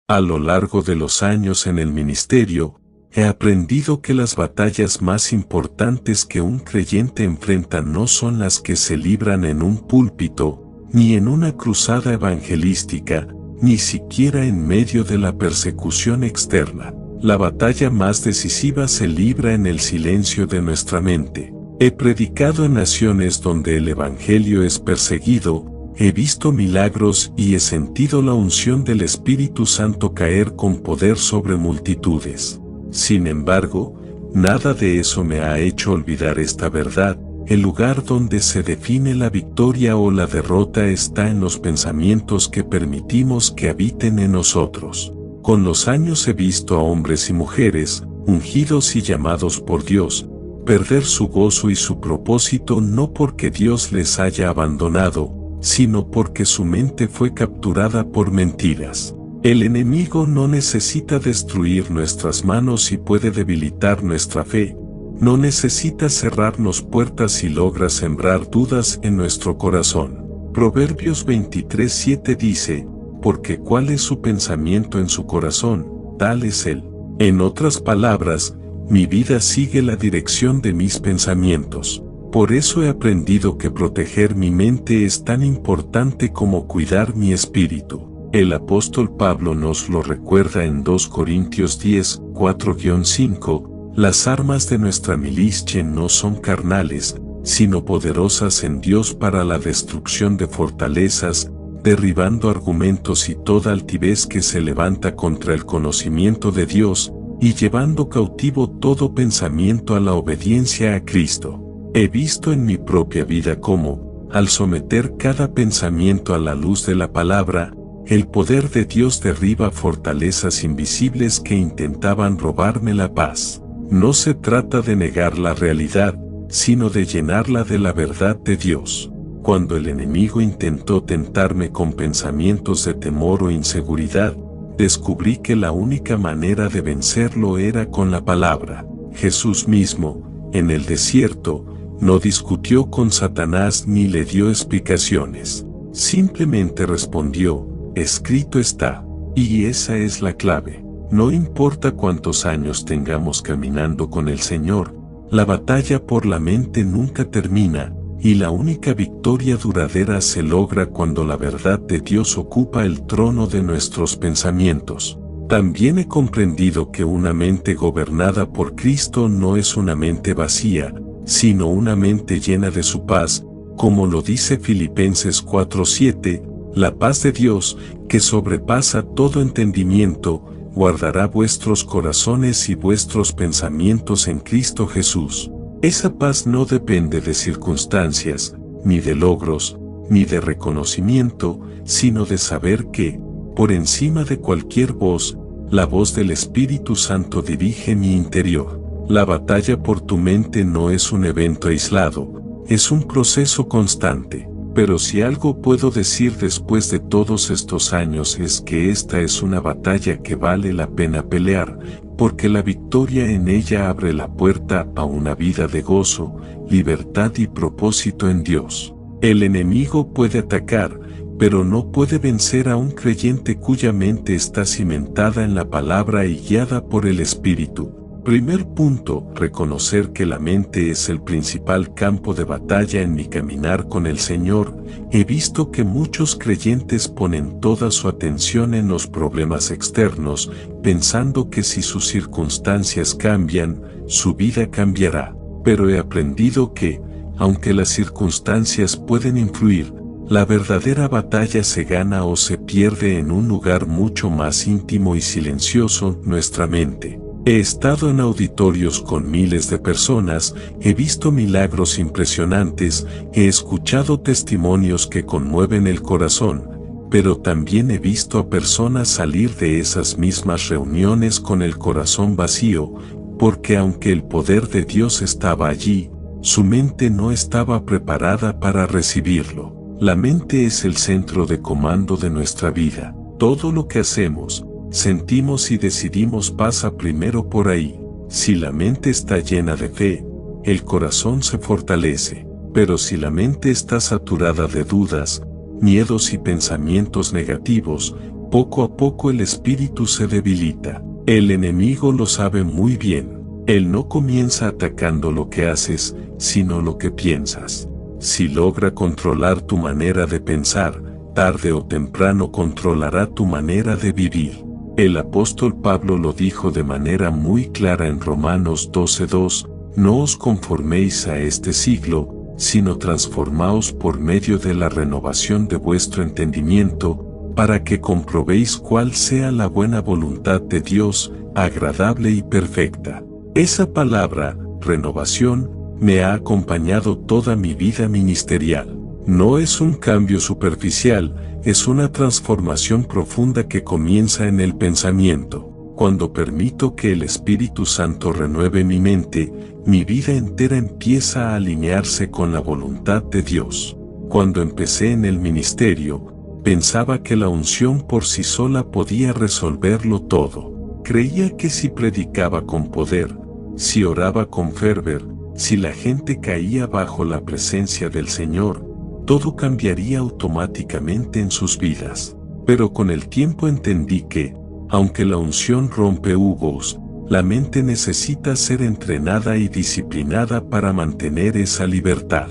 A lo largo de los años en el ministerio, he aprendido que las batallas más importantes que un creyente enfrenta no son las que se libran en un púlpito, ni en una cruzada evangelística, ni siquiera en medio de la persecución externa. La batalla más decisiva se libra en el silencio de nuestra mente. He predicado en naciones donde el evangelio es perseguido, he visto milagros y he sentido la unción del Espíritu Santo caer con poder sobre multitudes. Sin embargo, nada de eso me ha hecho olvidar esta verdad. El lugar donde se define la victoria o la derrota está en los pensamientos que permitimos que habiten en nosotros. Con los años he visto a hombres y mujeres, ungidos y llamados por Dios, perder su gozo y su propósito no porque Dios les haya abandonado, sino porque su mente fue capturada por mentiras. El enemigo no necesita destruir nuestras manos y puede debilitar nuestra fe. No necesita cerrarnos puertas si logra sembrar dudas en nuestro corazón. Proverbios 23:7 dice, porque cuál es su pensamiento en su corazón, tal es él. En otras palabras, mi vida sigue la dirección de mis pensamientos. Por eso he aprendido que proteger mi mente es tan importante como cuidar mi espíritu. El apóstol Pablo nos lo recuerda en 2 Corintios 10, 4-5, las armas de nuestra milicia no son carnales, sino poderosas en Dios para la destrucción de fortalezas, derribando argumentos y toda altivez que se levanta contra el conocimiento de Dios, y llevando cautivo todo pensamiento a la obediencia a Cristo. He visto en mi propia vida cómo, al someter cada pensamiento a la luz de la palabra, el poder de Dios derriba fortalezas invisibles que intentaban robarme la paz. No se trata de negar la realidad, sino de llenarla de la verdad de Dios. Cuando el enemigo intentó tentarme con pensamientos de temor o inseguridad, descubrí que la única manera de vencerlo era con la palabra. Jesús mismo, en el desierto, no discutió con Satanás ni le dio explicaciones. Simplemente respondió, escrito está. Y esa es la clave. No importa cuántos años tengamos caminando con el Señor, la batalla por la mente nunca termina, y la única victoria duradera se logra cuando la verdad de Dios ocupa el trono de nuestros pensamientos. También he comprendido que una mente gobernada por Cristo no es una mente vacía, sino una mente llena de su paz, como lo dice Filipenses 4:7, la paz de Dios, que sobrepasa todo entendimiento, guardará vuestros corazones y vuestros pensamientos en Cristo Jesús. Esa paz no depende de circunstancias, ni de logros, ni de reconocimiento, sino de saber que, por encima de cualquier voz, la voz del Espíritu Santo dirige mi interior. La batalla por tu mente no es un evento aislado, es un proceso constante. Pero si algo puedo decir después de todos estos años es que esta es una batalla que vale la pena pelear, porque la victoria en ella abre la puerta a una vida de gozo, libertad y propósito en Dios. El enemigo puede atacar, pero no puede vencer a un creyente cuya mente está cimentada en la palabra y guiada por el Espíritu. Primer punto, reconocer que la mente es el principal campo de batalla en mi caminar con el Señor. He visto que muchos creyentes ponen toda su atención en los problemas externos, pensando que si sus circunstancias cambian, su vida cambiará. Pero he aprendido que, aunque las circunstancias pueden influir, la verdadera batalla se gana o se pierde en un lugar mucho más íntimo y silencioso, nuestra mente. He estado en auditorios con miles de personas, he visto milagros impresionantes, he escuchado testimonios que conmueven el corazón, pero también he visto a personas salir de esas mismas reuniones con el corazón vacío, porque aunque el poder de Dios estaba allí, su mente no estaba preparada para recibirlo. La mente es el centro de comando de nuestra vida. Todo lo que hacemos, sentimos y decidimos pasa primero por ahí. Si la mente está llena de fe, el corazón se fortalece. Pero si la mente está saturada de dudas, miedos y pensamientos negativos, Poco a poco el espíritu se debilita. El enemigo lo sabe muy bien. Él no comienza atacando lo que haces, sino lo que piensas. Si logra controlar tu manera de pensar, tarde o temprano controlará tu manera de vivir. El apóstol Pablo lo dijo de manera muy clara en Romanos 12:2, no os conforméis a este siglo, sino transformaos por medio de la renovación de vuestro entendimiento, para que comprobéis cuál sea la buena voluntad de Dios, agradable y perfecta. Esa palabra, renovación, me ha acompañado toda mi vida ministerial. No es un cambio superficial, es una transformación profunda que comienza en el pensamiento. Cuando permito que el Espíritu Santo renueve mi mente, mi vida entera empieza a alinearse con la voluntad de Dios. Cuando empecé en el ministerio, pensaba que la unción por sí sola podía resolverlo todo. Creía que si predicaba con poder, si oraba con fervor, si la gente caía bajo la presencia del Señor, todo cambiaría automáticamente en sus vidas. Pero con el tiempo entendí que, aunque la unción rompe yugos, la mente necesita ser entrenada y disciplinada para mantener esa libertad.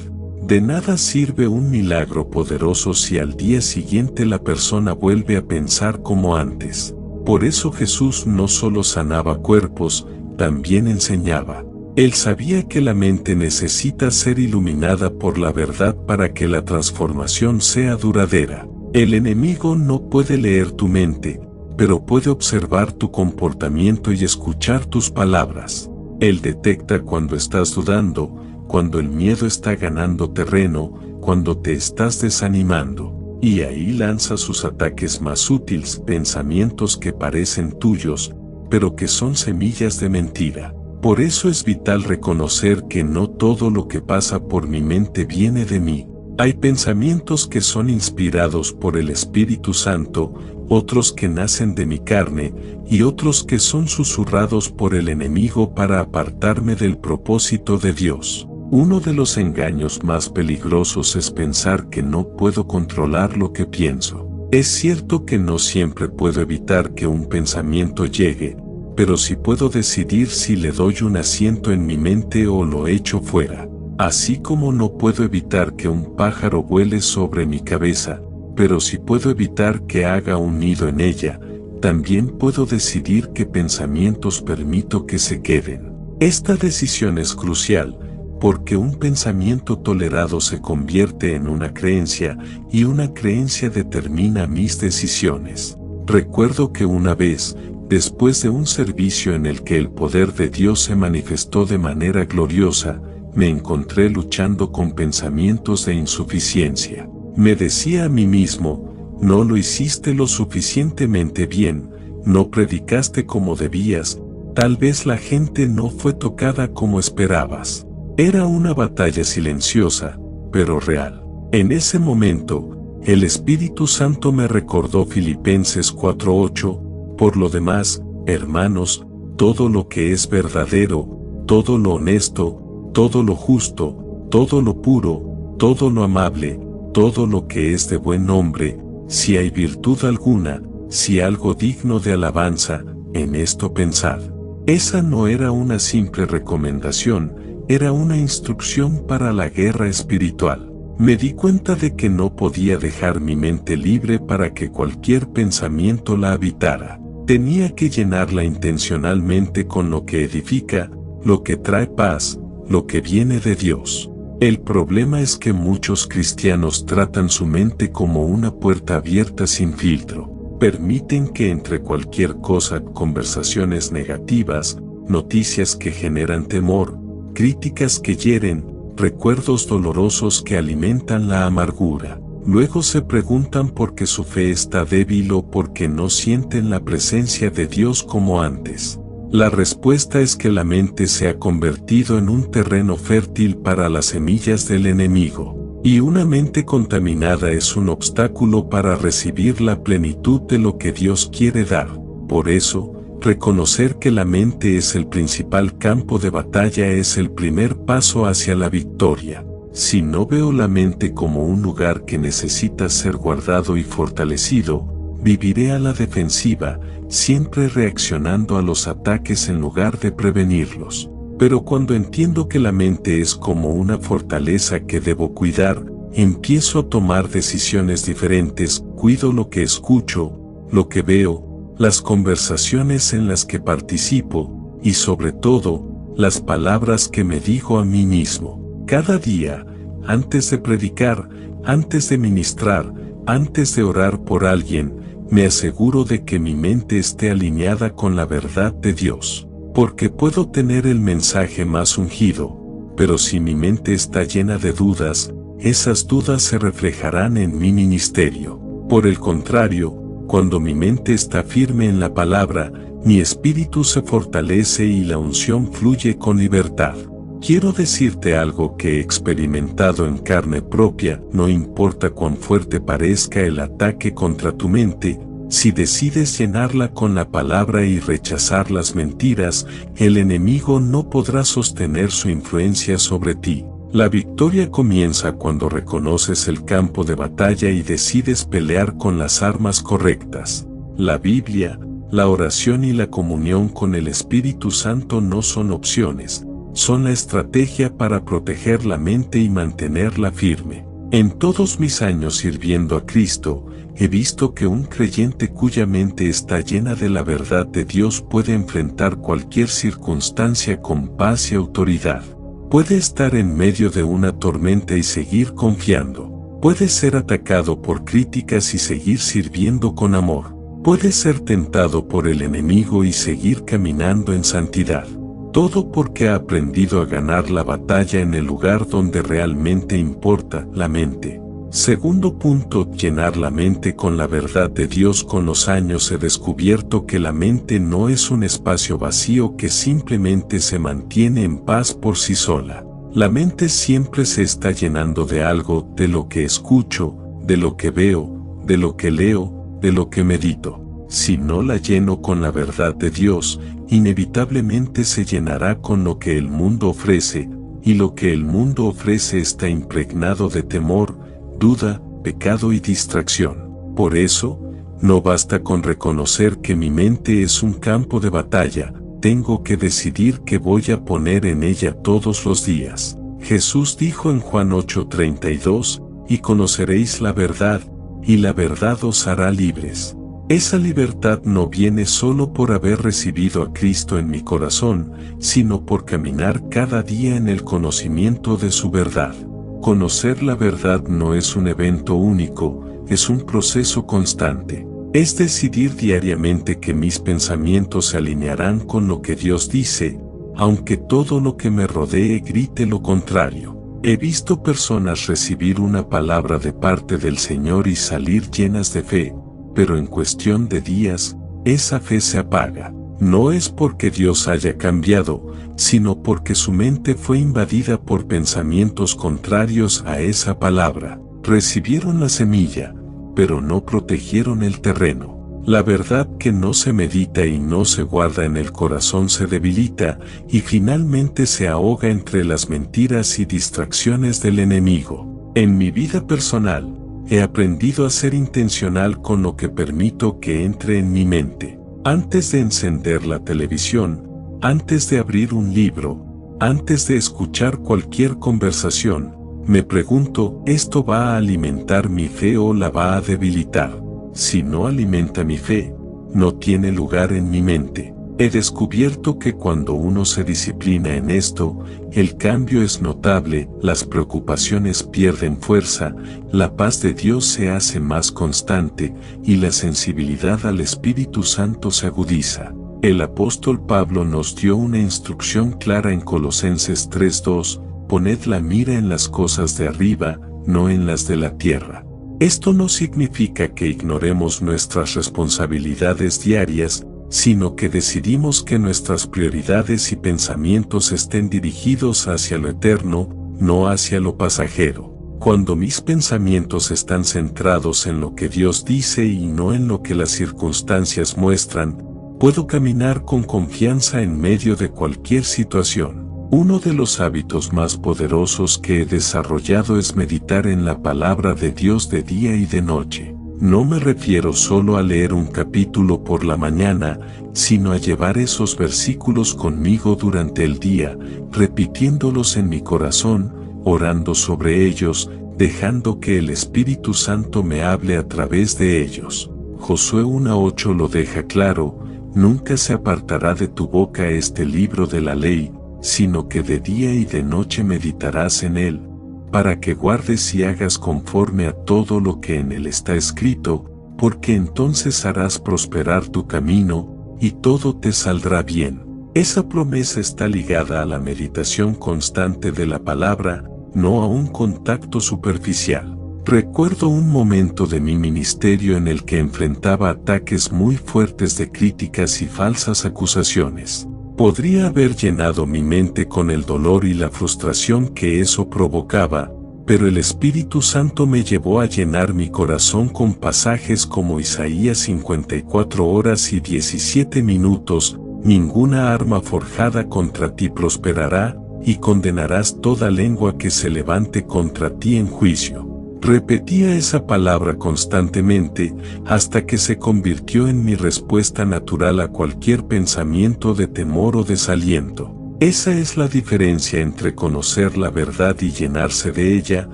De nada sirve un milagro poderoso si al día siguiente la persona vuelve a pensar como antes. Por eso Jesús no solo sanaba cuerpos, también enseñaba. Él sabía que la mente necesita ser iluminada por la verdad para que la transformación sea duradera. El enemigo no puede leer tu mente, pero puede observar tu comportamiento y escuchar tus palabras. Él detecta cuando estás dudando, cuando el miedo está ganando terreno, cuando te estás desanimando, y ahí lanza sus ataques más útiles, pensamientos que parecen tuyos, pero que son semillas de mentira. Por eso es vital reconocer que no todo lo que pasa por mi mente viene de mí. Hay pensamientos que son inspirados por el Espíritu Santo, otros que nacen de mi carne, y otros que son susurrados por el enemigo para apartarme del propósito de Dios. Uno de los engaños más peligrosos es pensar que no puedo controlar lo que pienso. Es cierto que no siempre puedo evitar que un pensamiento llegue, pero sí puedo decidir si le doy un asiento en mi mente o lo echo fuera. Así como no puedo evitar que un pájaro vuele sobre mi cabeza, pero sí puedo evitar que haga un nido en ella, también puedo decidir qué pensamientos permito que se queden. Esta decisión es crucial, porque un pensamiento tolerado se convierte en una creencia, y una creencia determina mis decisiones. Recuerdo que una vez, después de un servicio en el que el poder de Dios se manifestó de manera gloriosa, me encontré luchando con pensamientos de insuficiencia. Me decía a mí mismo, no lo hiciste lo suficientemente bien, no predicaste como debías, tal vez la gente no fue tocada como esperabas. Era una batalla silenciosa, pero real. En ese momento, el Espíritu Santo me recordó Filipenses 4:8, por lo demás, hermanos, todo lo que es verdadero, todo lo honesto, todo lo justo, todo lo puro, todo lo amable, todo lo que es de buen nombre, si hay virtud alguna, si algo digno de alabanza, en esto pensad. Esa no era una simple recomendación, era una instrucción para la guerra espiritual. Me di cuenta de que no podía dejar mi mente libre para que cualquier pensamiento la habitara. Tenía que llenarla intencionalmente con lo que edifica, lo que trae paz, lo que viene de Dios. El problema es que muchos cristianos tratan su mente como una puerta abierta sin filtro. Permiten que entre cualquier cosa, conversaciones negativas, noticias que generan temor, críticas que hieren, recuerdos dolorosos que alimentan la amargura. Luego se preguntan por qué su fe está débil o por qué no sienten la presencia de Dios como antes. La respuesta es que la mente se ha convertido en un terreno fértil para las semillas del enemigo, y una mente contaminada es un obstáculo para recibir la plenitud de lo que Dios quiere dar. Por eso, reconocer que la mente es el principal campo de batalla es el primer paso hacia la victoria. Si no veo la mente como un lugar que necesita ser guardado y fortalecido, viviré a la defensiva, siempre reaccionando a los ataques en lugar de prevenirlos. Pero cuando entiendo que la mente es como una fortaleza que debo cuidar, empiezo a tomar decisiones diferentes, cuido lo que escucho, lo que veo, las conversaciones en las que participo, y sobre todo, las palabras que me digo a mí mismo. Cada día, antes de predicar, antes de ministrar, antes de orar por alguien, me aseguro de que mi mente esté alineada con la verdad de Dios. Porque puedo tener el mensaje más ungido, pero si mi mente está llena de dudas, esas dudas se reflejarán en mi ministerio. Por el contrario, cuando mi mente está firme en la palabra, mi espíritu se fortalece y la unción fluye con libertad. Quiero decirte algo que he experimentado en carne propia, no importa cuán fuerte parezca el ataque contra tu mente, si decides llenarla con la palabra y rechazar las mentiras, el enemigo no podrá sostener su influencia sobre ti. La victoria comienza cuando reconoces el campo de batalla y decides pelear con las armas correctas. La Biblia, la oración y la comunión con el Espíritu Santo no son opciones, son la estrategia para proteger la mente y mantenerla firme. En todos mis años sirviendo a Cristo, he visto que un creyente cuya mente está llena de la verdad de Dios puede enfrentar cualquier circunstancia con paz y autoridad. Puede estar en medio de una tormenta y seguir confiando. Puede ser atacado por críticas y seguir sirviendo con amor. Puede ser tentado por el enemigo y seguir caminando en santidad. Todo porque ha aprendido a ganar la batalla en el lugar donde realmente importa, la mente. Segundo punto, llenar la mente con la verdad de Dios. Con los años he descubierto que la mente no es un espacio vacío que simplemente se mantiene en paz por sí sola. La mente siempre se está llenando de algo, de lo que escucho, de lo que veo, de lo que leo, de lo que medito. Si no la lleno con la verdad de Dios, inevitablemente se llenará con lo que el mundo ofrece, y lo que el mundo ofrece está impregnado de temor, duda, pecado y distracción. Por eso, no basta con reconocer que mi mente es un campo de batalla, tengo que decidir qué voy a poner en ella todos los días. Jesús dijo en Juan 8:32, y conoceréis la verdad, y la verdad os hará libres. Esa libertad no viene solo por haber recibido a Cristo en mi corazón, sino por caminar cada día en el conocimiento de su verdad. Conocer la verdad no es un evento único, es un proceso constante. Es decidir diariamente que mis pensamientos se alinearán con lo que Dios dice, aunque todo lo que me rodee grite lo contrario. He visto personas recibir una palabra de parte del Señor y salir llenas de fe, pero en cuestión de días, esa fe se apaga. No es porque Dios haya cambiado, sino porque su mente fue invadida por pensamientos contrarios a esa palabra. Recibieron la semilla, pero no protegieron el terreno. La verdad que no se medita y no se guarda en el corazón se debilita y finalmente se ahoga entre las mentiras y distracciones del enemigo. En mi vida personal, he aprendido a ser intencional con lo que permito que entre en mi mente. Antes de encender la televisión, antes de abrir un libro, antes de escuchar cualquier conversación, me pregunto, ¿esto va a alimentar mi fe o la va a debilitar? Si no alimenta mi fe, no tiene lugar en mi mente. He descubierto que cuando uno se disciplina en esto, el cambio es notable, las preocupaciones pierden fuerza, la paz de Dios se hace más constante y la sensibilidad al Espíritu Santo se agudiza. El apóstol Pablo nos dio una instrucción clara en Colosenses 3:2, poned la mira en las cosas de arriba, no en las de la tierra. Esto no significa que ignoremos nuestras responsabilidades diarias, sino que decidimos que nuestras prioridades y pensamientos estén dirigidos hacia lo eterno, no hacia lo pasajero. Cuando mis pensamientos están centrados en lo que Dios dice y no en lo que las circunstancias muestran, puedo caminar con confianza en medio de cualquier situación. Uno de los hábitos más poderosos que he desarrollado es meditar en la palabra de Dios de día y de noche. No me refiero solo a leer un capítulo por la mañana, sino a llevar esos versículos conmigo durante el día, repitiéndolos en mi corazón, orando sobre ellos, dejando que el Espíritu Santo me hable a través de ellos. Josué 1:8 lo deja claro: nunca se apartará de tu boca este libro de la ley, sino que de día y de noche meditarás en él, para que guardes y hagas conforme a todo lo que en él está escrito, porque entonces harás prosperar tu camino, y todo te saldrá bien. Esa promesa está ligada a la meditación constante de la palabra, no a un contacto superficial. Recuerdo un momento de mi ministerio en el que enfrentaba ataques muy fuertes de críticas y falsas acusaciones. Podría haber llenado mi mente con el dolor y la frustración que eso provocaba, pero el Espíritu Santo me llevó a llenar mi corazón con pasajes como Isaías 54 horas y 17 minutos, ninguna arma forjada contra ti prosperará, y condenarás toda lengua que se levante contra ti en juicio. Repetía esa palabra constantemente hasta que se convirtió en mi respuesta natural a cualquier pensamiento de temor o desaliento. Esa es la diferencia entre conocer la verdad y llenarse de ella.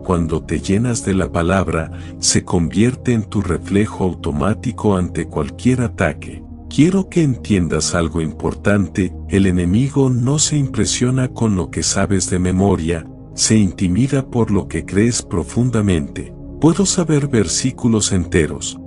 Cuando te llenas de la palabra, se convierte en tu reflejo automático ante cualquier ataque. Quiero que entiendas algo importante: el enemigo no se impresiona con lo que sabes de memoria, se intimida por lo que crees profundamente. Puedo saber versículos enteros,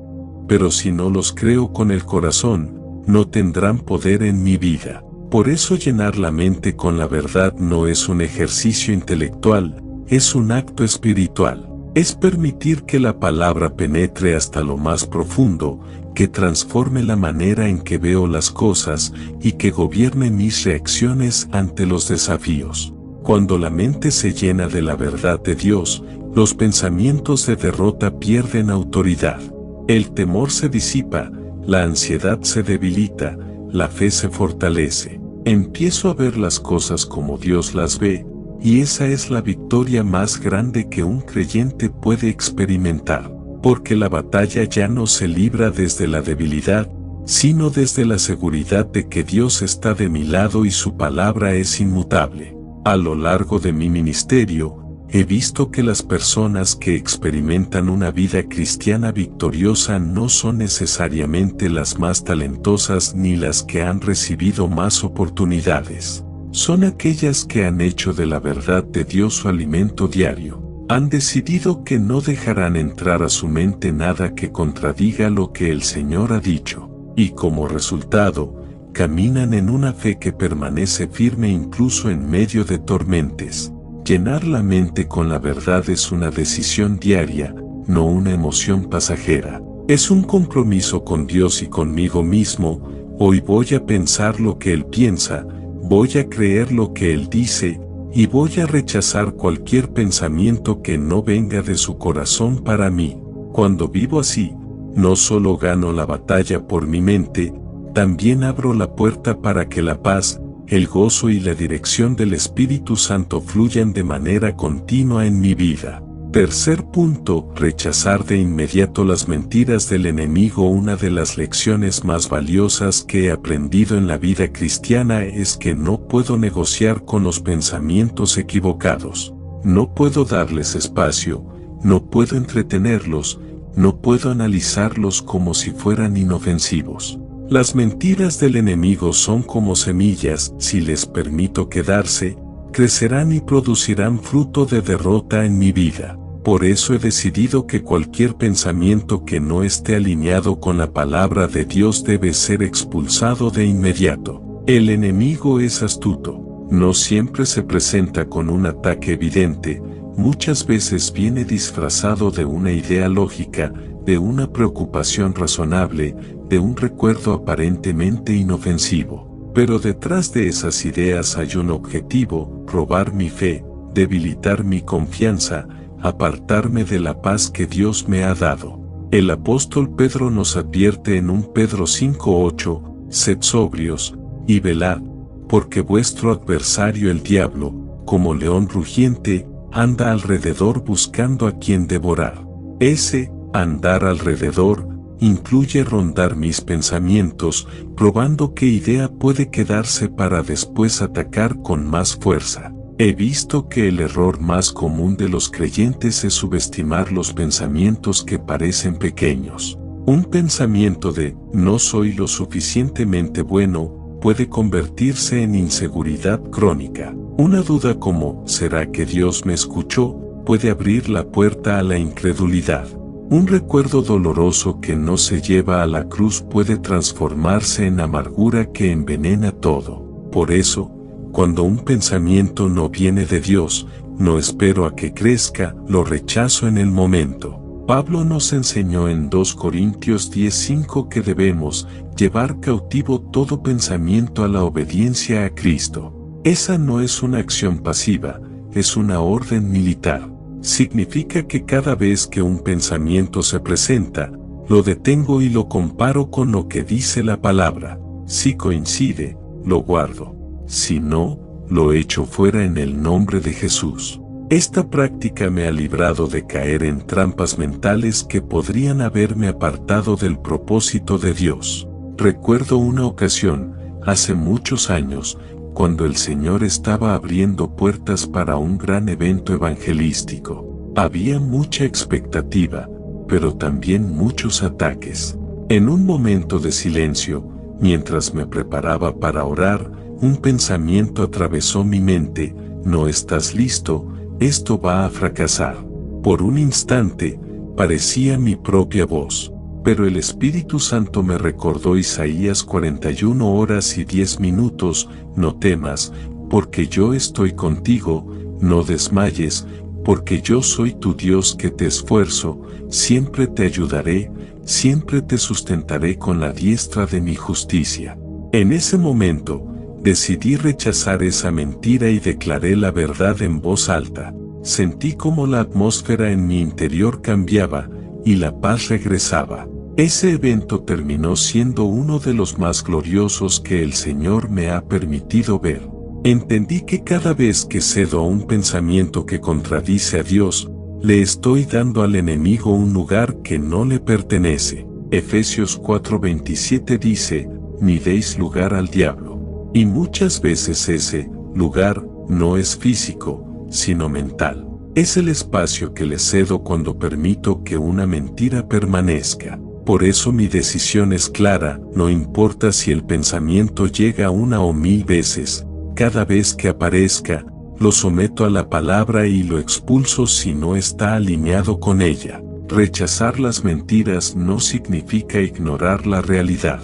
pero si no los creo con el corazón, no tendrán poder en mi vida. Por eso llenar la mente con la verdad no es un ejercicio intelectual, es un acto espiritual. Es permitir que la palabra penetre hasta lo más profundo, que transforme la manera en que veo las cosas y que gobierne mis reacciones ante los desafíos. Cuando la mente se llena de la verdad de Dios, los pensamientos de derrota pierden autoridad. El temor se disipa, la ansiedad se debilita, la fe se fortalece. Empiezo a ver las cosas como Dios las ve, y esa es la victoria más grande que un creyente puede experimentar, porque la batalla ya no se libra desde la debilidad, sino desde la seguridad de que Dios está de mi lado y su palabra es inmutable. A lo largo de mi ministerio, he visto que las personas que experimentan una vida cristiana victoriosa no son necesariamente las más talentosas ni las que han recibido más oportunidades. Son aquellas que han hecho de la verdad de Dios su alimento diario. Han decidido que no dejarán entrar a su mente nada que contradiga lo que el Señor ha dicho, y como resultado, caminan en una fe que permanece firme incluso en medio de tormentas. Llenar la mente con la verdad es una decisión diaria, no una emoción pasajera. Es un compromiso con Dios y conmigo mismo. Hoy voy a pensar lo que Él piensa, voy a creer lo que Él dice, y voy a rechazar cualquier pensamiento que no venga de su corazón para mí. Cuando vivo así, no solo gano la batalla por mi mente, también abro la puerta para que la paz, el gozo y la dirección del Espíritu Santo fluyan de manera continua en mi vida. Tercer punto: rechazar de inmediato las mentiras del enemigo. Una de las lecciones más valiosas que he aprendido en la vida cristiana es que no puedo negociar con los pensamientos equivocados. No puedo darles espacio, no puedo entretenerlos, no puedo analizarlos como si fueran inofensivos. Las mentiras del enemigo son como semillas: si les permito quedarse, crecerán y producirán fruto de derrota en mi vida. Por eso he decidido que cualquier pensamiento que no esté alineado con la palabra de Dios debe ser expulsado de inmediato. El enemigo es astuto. No siempre se presenta con un ataque evidente, muchas veces viene disfrazado de una idea lógica, de una preocupación razonable, de un recuerdo aparentemente inofensivo. Pero detrás de esas ideas hay un objetivo: robar mi fe, debilitar mi confianza, apartarme de la paz que Dios me ha dado. El apóstol Pedro nos advierte en 1 Pedro 5:8: sed sobrios, y velad, porque vuestro adversario el diablo, como león rugiente, anda alrededor buscando a quien devorar. Ese Andar alrededor incluye rondar mis pensamientos, probando qué idea puede quedarse para después atacar con más fuerza. He visto que el error más común de los creyentes es subestimar los pensamientos que parecen pequeños. Un pensamiento de "no soy lo suficientemente bueno" puede convertirse en inseguridad crónica. Una duda como "¿será que Dios me escuchó?" puede abrir la puerta a la incredulidad. Un recuerdo doloroso que no se lleva a la cruz puede transformarse en amargura que envenena todo. Por eso, cuando un pensamiento no viene de Dios, no espero a que crezca, lo rechazo en el momento. Pablo nos enseñó en 2 Corintios 10:5 que debemos llevar cautivo todo pensamiento a la obediencia a Cristo. Esa no es una acción pasiva, es una orden militar. Significa que cada vez que un pensamiento se presenta, lo detengo y lo comparo con lo que dice la palabra. Si coincide, lo guardo. Si no, lo echo fuera en el nombre de Jesús. Esta práctica me ha librado de caer en trampas mentales que podrían haberme apartado del propósito de Dios. Recuerdo una ocasión, hace muchos años, cuando el Señor estaba abriendo puertas para un gran evento evangelístico. Había mucha expectativa, pero también muchos ataques. En un momento de silencio, mientras me preparaba para orar, un pensamiento atravesó mi mente: "No estás listo, esto va a fracasar". Por un instante, parecía mi propia voz, pero el Espíritu Santo me recordó Isaías 41 horas y 10 minutos, "No temas, porque yo estoy contigo, no desmayes, porque yo soy tu Dios que te esfuerzo, siempre te ayudaré, siempre te sustentaré con la diestra de mi justicia". En ese momento, decidí rechazar esa mentira y declaré la verdad en voz alta. Sentí como la atmósfera en mi interior cambiaba, y la paz regresaba. Ese evento terminó siendo uno de los más gloriosos que el Señor me ha permitido ver. Entendí que cada vez que cedo a un pensamiento que contradice a Dios, le estoy dando al enemigo un lugar que no le pertenece. Efesios 4:27 dice: "Ni deis lugar al diablo". Y muchas veces ese lugar no es físico, sino mental. Es el espacio que le cedo cuando permito que una mentira permanezca. Por eso mi decisión es clara: no importa si el pensamiento llega 1 o 1000 veces, cada vez que aparezca, lo someto a la palabra y lo expulso si no está alineado con ella. Rechazar las mentiras no significa ignorar la realidad.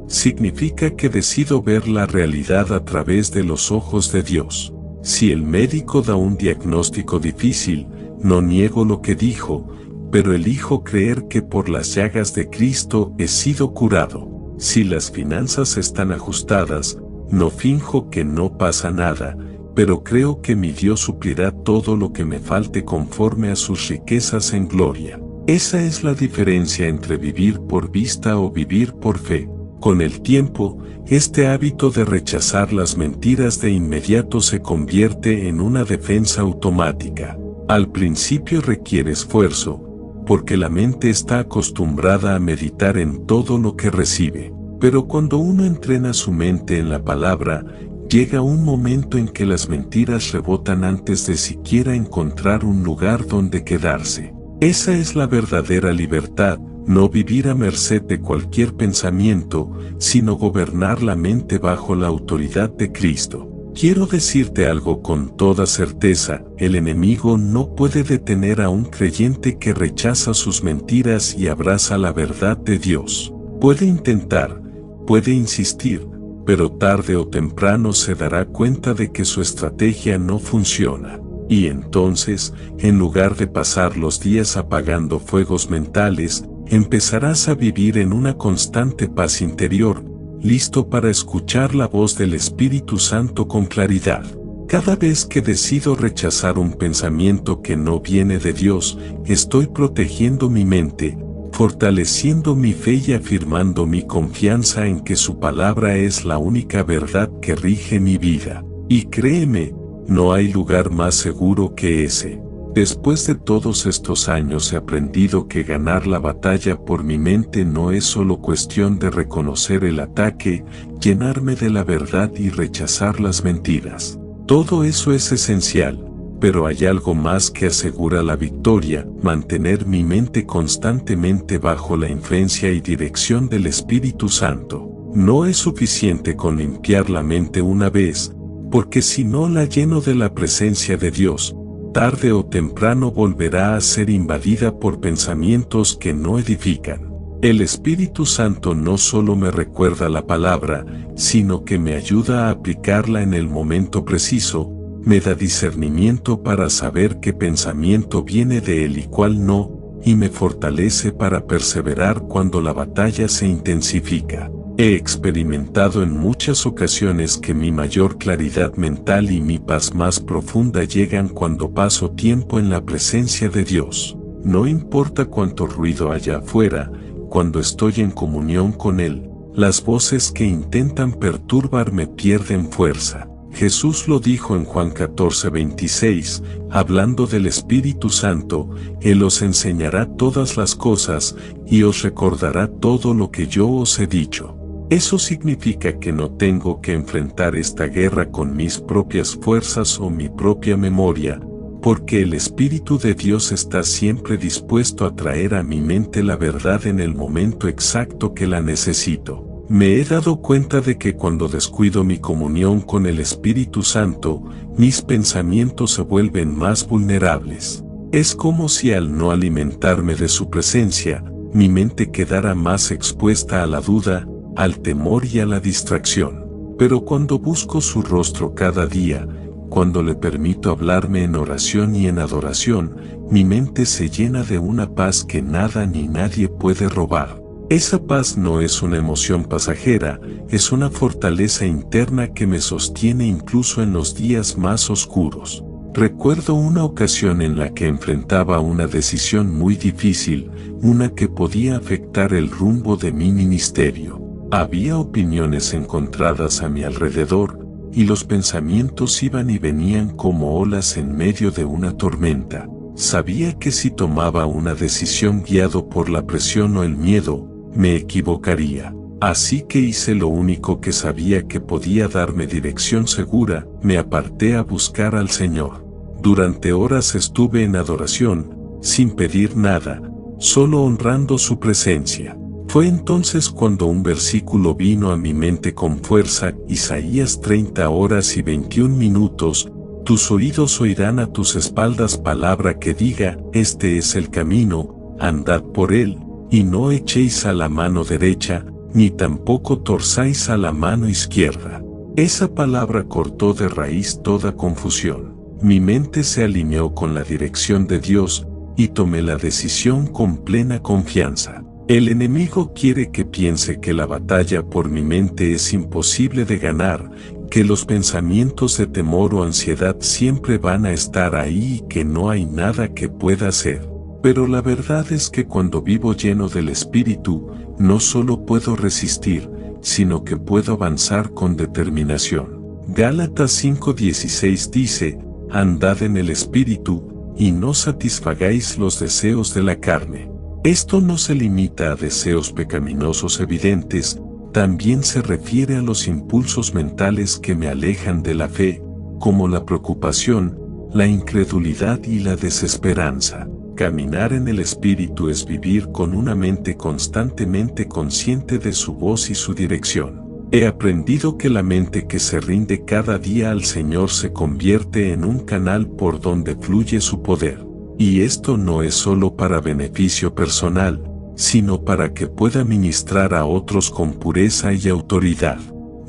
Significa que decido ver la realidad a través de los ojos de Dios. Si el médico da un diagnóstico difícil, no niego lo que dijo, pero elijo creer que por las llagas de Cristo he sido curado. Si las finanzas están ajustadas, no finjo que no pasa nada, pero creo que mi Dios suplirá todo lo que me falte conforme a sus riquezas en gloria. Esa es la diferencia entre vivir por vista o vivir por fe. Con el tiempo, este hábito de rechazar las mentiras de inmediato se convierte en una defensa automática. Al principio requiere esfuerzo, porque la mente está acostumbrada a meditar en todo lo que recibe. Pero cuando uno entrena su mente en la palabra, llega un momento en que las mentiras rebotan antes de siquiera encontrar un lugar donde quedarse. Esa es la verdadera libertad, no vivir a merced de cualquier pensamiento, sino gobernar la mente bajo la autoridad de Cristo. Quiero decirte algo con toda certeza: el enemigo no puede detener a un creyente que rechaza sus mentiras y abraza la verdad de Dios. Puede intentar, puede insistir, pero tarde o temprano se dará cuenta de que su estrategia no funciona. Y entonces, en lugar de pasar los días apagando fuegos mentales, empezarás a vivir en una constante paz interior, listo para escuchar la voz del Espíritu Santo con claridad. Cada vez que decido rechazar un pensamiento que no viene de Dios, estoy protegiendo mi mente, fortaleciendo mi fe y afirmando mi confianza en que su palabra es la única verdad que rige mi vida. Y créeme, no hay lugar más seguro que ese. Después de todos estos años he aprendido que ganar la batalla por mi mente no es solo cuestión de reconocer el ataque, llenarme de la verdad y rechazar las mentiras. Todo eso es esencial, pero hay algo más que asegura la victoria: mantener mi mente constantemente bajo la influencia y dirección del Espíritu Santo. No es suficiente con limpiar la mente una vez, porque si no la lleno de la presencia de Dios, tarde o temprano volverá a ser invadida por pensamientos que no edifican. El Espíritu Santo no solo me recuerda la palabra, sino que me ayuda a aplicarla en el momento preciso, me da discernimiento para saber qué pensamiento viene de Él y cuál no, y me fortalece para perseverar cuando la batalla se intensifica. He experimentado en muchas ocasiones que mi mayor claridad mental y mi paz más profunda llegan cuando paso tiempo en la presencia de Dios. No importa cuánto ruido haya afuera, cuando estoy en comunión con Él, las voces que intentan perturbarme pierden fuerza. Jesús lo dijo en Juan 14:26, hablando del Espíritu Santo: Él os enseñará todas las cosas, y os recordará todo lo que yo os he dicho. Eso significa que no tengo que enfrentar esta guerra con mis propias fuerzas o mi propia memoria, porque el Espíritu de Dios está siempre dispuesto a traer a mi mente la verdad en el momento exacto que la necesito. Me he dado cuenta de que cuando descuido mi comunión con el Espíritu Santo, mis pensamientos se vuelven más vulnerables. Es como si al no alimentarme de su presencia, mi mente quedara más expuesta a la duda, al temor y a la distracción. Pero cuando busco su rostro cada día, cuando le permito hablarme en oración y en adoración, mi mente se llena de una paz que nada ni nadie puede robar. Esa paz no es una emoción pasajera, es una fortaleza interna que me sostiene incluso en los días más oscuros. Recuerdo una ocasión en la que enfrentaba una decisión muy difícil, una que podía afectar el rumbo de mi ministerio. Había opiniones encontradas a mi alrededor, y los pensamientos iban y venían como olas en medio de una tormenta. Sabía que si tomaba una decisión guiado por la presión o el miedo, me equivocaría. Así que hice lo único que sabía que podía darme dirección segura: me aparté a buscar al Señor. Durante horas estuve en adoración, sin pedir nada, solo honrando su presencia. Fue entonces cuando un versículo vino a mi mente con fuerza: Isaías 30:21. Tus oídos oirán a tus espaldas palabra que diga: este es el camino, andad por él, y no echéis a la mano derecha, ni tampoco torzáis a la mano izquierda. Esa palabra cortó de raíz toda confusión. Mi mente se alineó con la dirección de Dios, y tomé la decisión con plena confianza. El enemigo quiere que piense que la batalla por mi mente es imposible de ganar, que los pensamientos de temor o ansiedad siempre van a estar ahí y que no hay nada que pueda hacer. Pero la verdad es que cuando vivo lleno del Espíritu, no solo puedo resistir, sino que puedo avanzar con determinación. Gálatas 5:16 dice: andad en el Espíritu, y no satisfagáis los deseos de la carne. Esto no se limita a deseos pecaminosos evidentes, también se refiere a los impulsos mentales que me alejan de la fe, como la preocupación, la incredulidad y la desesperanza. Caminar en el Espíritu es vivir con una mente constantemente consciente de su voz y su dirección. He aprendido que la mente que se rinde cada día al Señor se convierte en un canal por donde fluye su poder. Y esto no es solo para beneficio personal, sino para que pueda ministrar a otros con pureza y autoridad.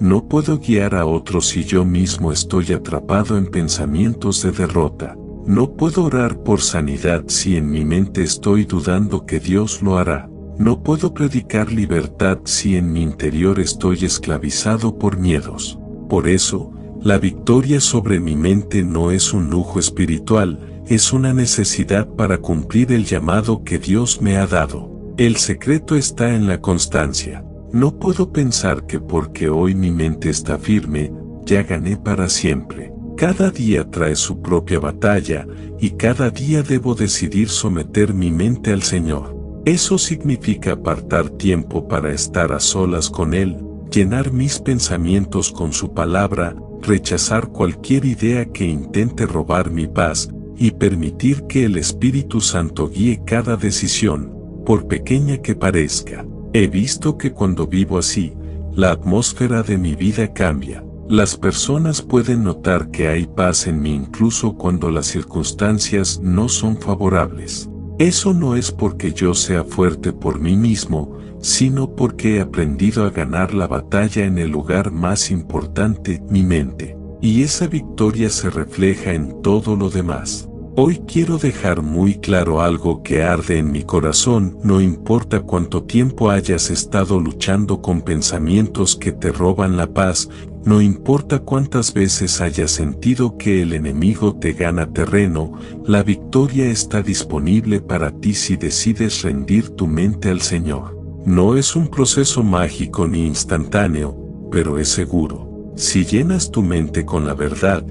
No puedo guiar a otros si yo mismo estoy atrapado en pensamientos de derrota. No puedo orar por sanidad si en mi mente estoy dudando que Dios lo hará. No puedo predicar libertad si en mi interior estoy esclavizado por miedos. Por eso, la victoria sobre mi mente no es un lujo espiritual, es una necesidad para cumplir el llamado que Dios me ha dado. El secreto está en la constancia. No puedo pensar que porque hoy mi mente está firme, ya gané para siempre. Cada día trae su propia batalla, y cada día debo decidir someter mi mente al Señor. Eso significa apartar tiempo para estar a solas con Él, llenar mis pensamientos con su palabra, rechazar cualquier idea que intente robar mi paz, y permitir que el Espíritu Santo guíe cada decisión, por pequeña que parezca. He visto que cuando vivo así, la atmósfera de mi vida cambia. Las personas pueden notar que hay paz en mí incluso cuando las circunstancias no son favorables. Eso no es porque yo sea fuerte por mí mismo, sino porque he aprendido a ganar la batalla en el lugar más importante, mi mente. Y esa victoria se refleja en todo lo demás. Hoy quiero dejar muy claro algo que arde en mi corazón, no importa cuánto tiempo hayas estado luchando con pensamientos que te roban la paz, no importa cuántas veces hayas sentido que el enemigo te gana terreno, la victoria está disponible para ti si decides rendir tu mente al Señor. No es un proceso mágico ni instantáneo, pero es seguro. Si llenas tu mente con la verdad,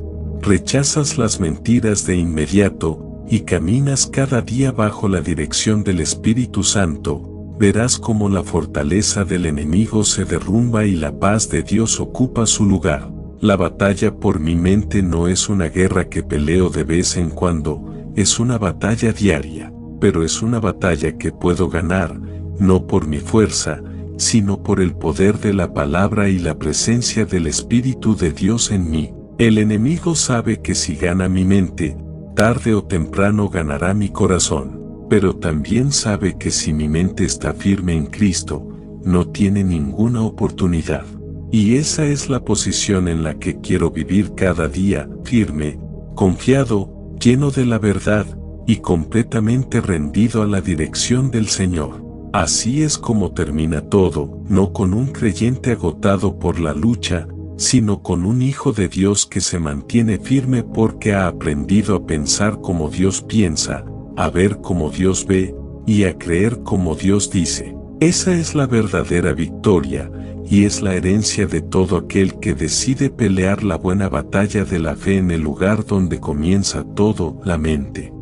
rechazas las mentiras de inmediato, y caminas cada día bajo la dirección del Espíritu Santo, verás cómo la fortaleza del enemigo se derrumba y la paz de Dios ocupa su lugar. La batalla por mi mente no es una guerra que peleo de vez en cuando, es una batalla diaria, pero es una batalla que puedo ganar, no por mi fuerza, sino por el poder de la palabra y la presencia del Espíritu de Dios en mí. El enemigo sabe que si gana mi mente, tarde o temprano ganará mi corazón, pero también sabe que si mi mente está firme en Cristo, no tiene ninguna oportunidad. Y esa es la posición en la que quiero vivir cada día, firme, confiado, lleno de la verdad, y completamente rendido a la dirección del Señor. Así es como termina todo, no con un creyente agotado por la lucha, sino con un hijo de Dios que se mantiene firme porque ha aprendido a pensar como Dios piensa, a ver como Dios ve, y a creer como Dios dice. Esa es la verdadera victoria, y es la herencia de todo aquel que decide pelear la buena batalla de la fe en el lugar donde comienza todo, la mente.